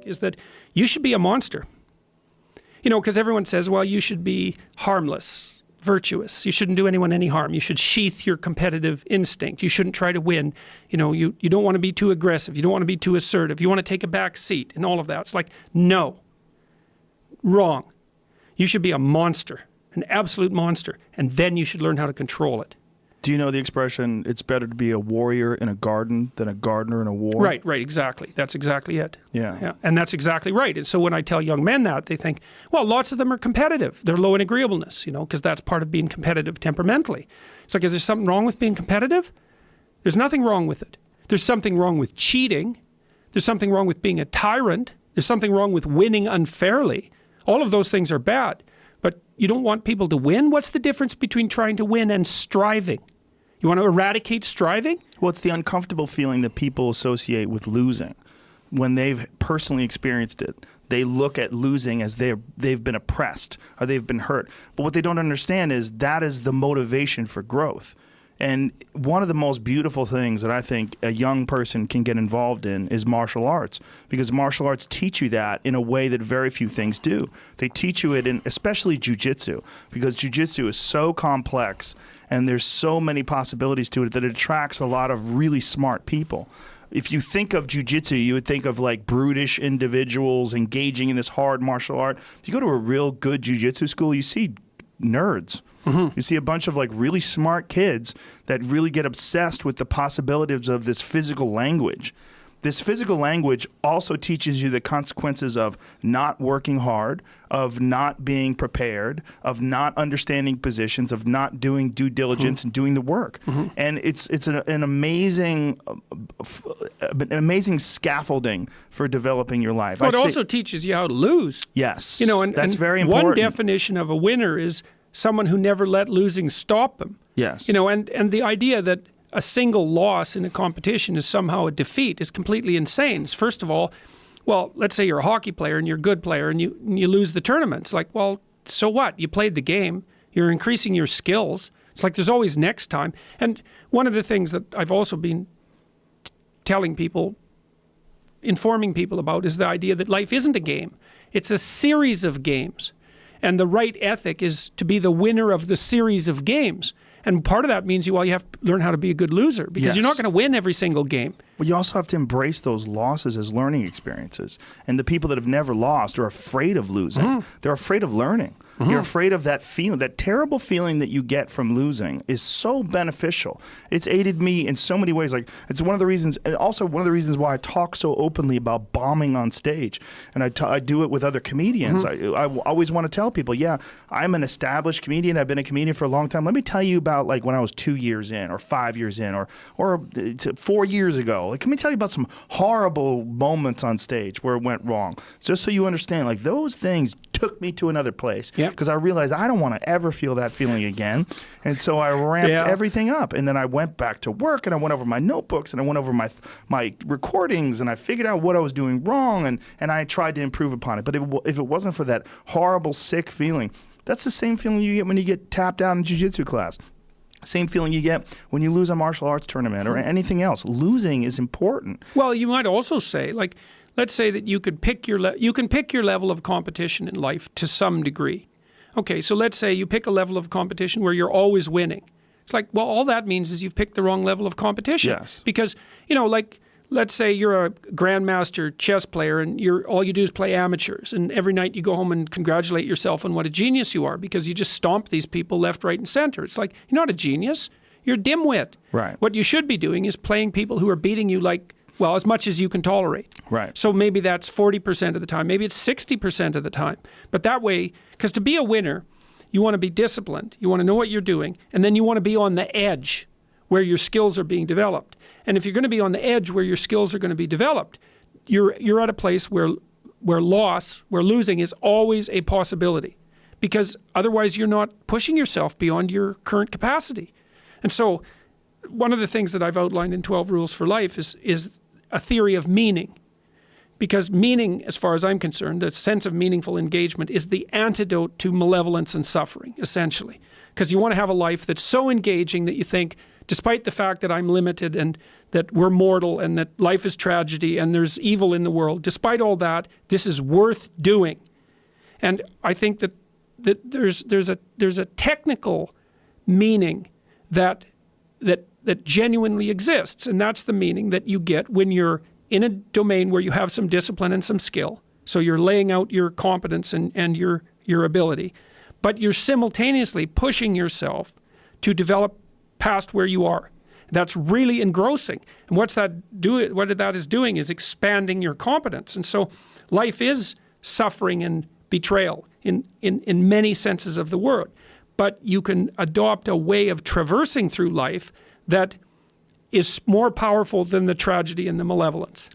think, is that you should be a monster. You know, because everyone says, well, you should be harmless, virtuous. You shouldn't do anyone any harm. You should sheath your competitive instinct. You shouldn't try to win. You know, you don't want to be too aggressive. You don't want to be too assertive. You want to take a back seat and all of that. It's like, no. Wrong. You should be a monster, an absolute monster, and then you should learn how to control it. Do you know the expression, it's better to be a warrior in a garden than a gardener in a war? Right, exactly. That's exactly it. Yeah. And that's exactly right. And so when I tell young men that, they think, well, lots of them are competitive. They're low in agreeableness, you know, because that's part of being competitive temperamentally. It's like, is there something wrong with being competitive? There's nothing wrong with it. There's something wrong with cheating. There's something wrong with being a tyrant. There's something wrong with winning unfairly. All of those things are bad. But you don't want people to win? What's the difference between trying to win and striving? You want to eradicate striving? Well, it's the uncomfortable feeling that people associate with losing. When they've personally experienced it, they look at losing as they've been oppressed or they've been hurt. But what they don't understand is that is the motivation for growth. And one of the most beautiful things that I think a young person can get involved in is martial arts, because martial arts teach you that in a way that very few things do. They teach you it in especially jiu-jitsu, because jiu-jitsu is so complex and there's so many possibilities to it that it attracts a lot of really smart people. If you think of jiu-jitsu, you would think of like brutish individuals engaging in this hard martial art. If you go to a real good jiu-jitsu school, you see nerds. Mm-hmm. You see a bunch of like really smart kids that really get obsessed with the possibilities of this physical language. This physical language also teaches you the consequences of not working hard, of not being prepared, of not understanding positions, of not doing due diligence mm-hmm. and doing the work. Mm-hmm. And it's an amazing scaffolding for developing your life. Well, it also teaches you how to lose. Yes, you know, and that's very important. One definition of a winner is someone who never let losing stop them. Yes. You know, and the idea that a single loss in a competition is somehow a defeat is completely insane. First of all, well, let's say you're a hockey player and you're a good player and you lose the tournament. It's like, well, so what? You played the game. You're increasing your skills. It's like there's always next time. And one of the things that I've also been telling people, informing people about, is the idea that life isn't a game. It's a series of games. And the right ethic is to be the winner of the series of games. And part of that means you have to learn how to be a good loser, because yes. you're not going to win every single game. Well, you also have to embrace those losses as learning experiences. And the people that have never lost are afraid of losing. Mm-hmm. They're afraid of learning. Mm-hmm. You're afraid of that feeling. That terrible feeling that you get from losing is so beneficial. It's aided me in so many ways. Like, it's one of the reasons, and also one of the reasons why I talk so openly about bombing on stage. And I do it with other comedians. Mm-hmm. I always want to tell people, yeah, I'm an established comedian. I've been a comedian for a long time. Let me tell you about like when I was 2 years in or 5 years in or 4 years ago. Like, let me tell you about some horrible moments on stage where it went wrong. Just so you understand, like, those things took me to another place. Because I realized I don't want to ever feel that feeling again. And so I ramped everything up. And then I went back to work and I went over my notebooks and I went over my recordings and I figured out what I was doing wrong and I tried to improve upon it. But if it wasn't for that horrible, sick feeling, that's the same feeling you get when you get tapped out in jiu-jitsu class. Same feeling you get when you lose a martial arts tournament or anything else. Losing is important. Well, you might also say, like, let's say that you can pick your level of competition in life to some degree. Okay, so let's say you pick a level of competition where you're always winning. It's like, well, all that means is you've picked the wrong level of competition. Yes. Because, you know, like, let's say you're a grandmaster chess player and all you do is play amateurs, and every night you go home and congratulate yourself on what a genius you are because you just stomp these people left, right, and center. It's like, you're not a genius. You're a dimwit. Right. What you should be doing is playing people who are beating you like, well, as much as you can tolerate. Right. So maybe that's 40% of the time. Maybe it's 60% of the time. But that way, because to be a winner, you want to be disciplined. You want to know what you're doing. And then you want to be on the edge where your skills are being developed. And if you're going to be on the edge where your skills are going to be developed, you're at a place where losing is always a possibility. Because otherwise you're not pushing yourself beyond your current capacity. And so one of the things that I've outlined in 12 Rules for Life is a theory of meaning. Because meaning, as far as I'm concerned, the sense of meaningful engagement is the antidote to malevolence and suffering, essentially. Because you want to have a life that's so engaging that you think, despite the fact that I'm limited and that we're mortal and that life is tragedy and there's evil in the world, despite all that, this is worth doing. And I think that there's a technical meaning that genuinely exists, and that's the meaning that you get when you're in a domain where you have some discipline and some skill. So you're laying out your competence and your ability, but you're simultaneously pushing yourself to develop past where you are. That's really engrossing. And what that is doing is expanding your competence. And so life is suffering and betrayal in many senses of the word. But you can adopt a way of traversing through life that is more powerful than the tragedy and the malevolence.